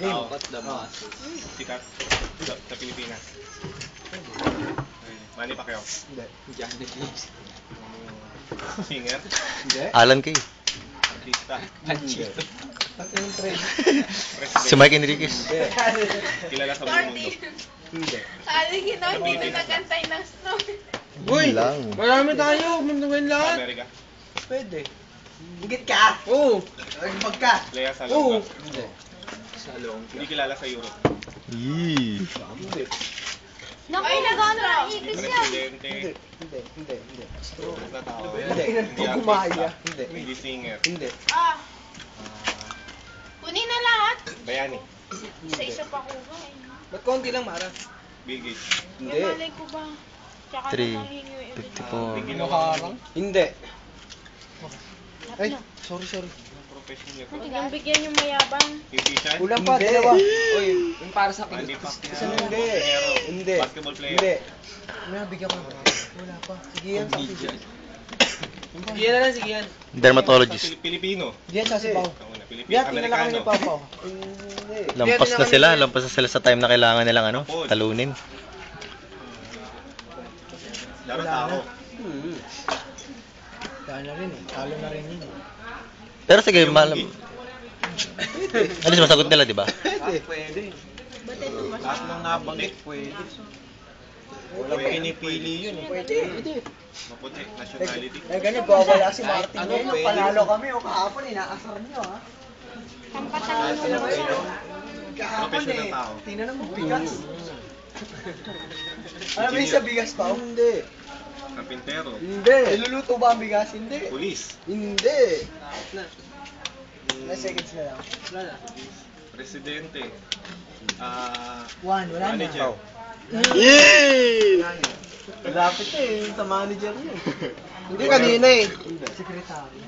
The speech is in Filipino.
Game. What the masses? Sikat sa Pilipinas. Manny Pacquiao. Hindi. Janet James. Singer. Hindi. Alan Kay. Artista. Panchito. Pati yung trade. Si Mike Enriquez. Hindi. Kilala sa buong mundo. Hindi. Sabi ginawa, hindi ko nagantay ng snow. Uy! Lang. Marami tayo. Manduin lahat. Amerika. Pwede. Higit ka! Oo. Nagpag ka! Lea Oo. Salonga. Hindi. Salong. Hindi kilala sa Europe. Yee. Hindi. Naku, nagano ng ipis yan. Presidente. Hindi. Stroke na tao. Hindi. Hindi Gumaya. artista. Hindi. Hindi singer. Hindi. Ah, kunin na lahat. Bayani. Isa-isa pa ko ba eh. Ba't konti lang, Mara? Bill Gates. Hindi. Yung malay ko ba? Tsaka 3, naman hingi yung ibig. 54. Hindi ginawa Hindi. Ay, sorry. professional. Hanggang bigyan yung mayabang. Musician. Kulang pa, Hindi. dalawa. Uy, yung para sa Manny akin. Pacquiao. Hindi. Hindi. Basketball player. Hindi. May bigyan ko. Wala pa. Sige yan, sabi. Sige na lang, sige yan. Dermatologist. Pilipino. Yan, sasipaw. Una, Pilipino. Yan, tinala kami ni Amerikano. Papa. Hindi. Lampas na sila. Lampas na sila sa time na kailangan nilang ano, talunin. Laro tao. Kaya na rin eh. Talo na rin yun. Pero sige, malam. At least masagot nila, di ba? Pwede. Lahat ng nabanggit pwede. Wala pinipili yun eh. Pwede. Maputi, nationality. Eh, ganyan, bawala si Martin. Ano, Ngayon, pwede. panalo kami o kahapon, inaasar niyo ha. Kampatan mo muna ko. Kahapon Professional eh, tao. tingnan mo, bigas. Ano ba yung sa bigas pa? Hindi. Kapintero. Hindi. Niluluto ba ang bigas? Hindi. Pulis. Hindi. May seconds na lang. Presidente. One, wala na. Manager. Yay! Lapit eh, sa manager niya. Hindi kanina eh. Sekretary.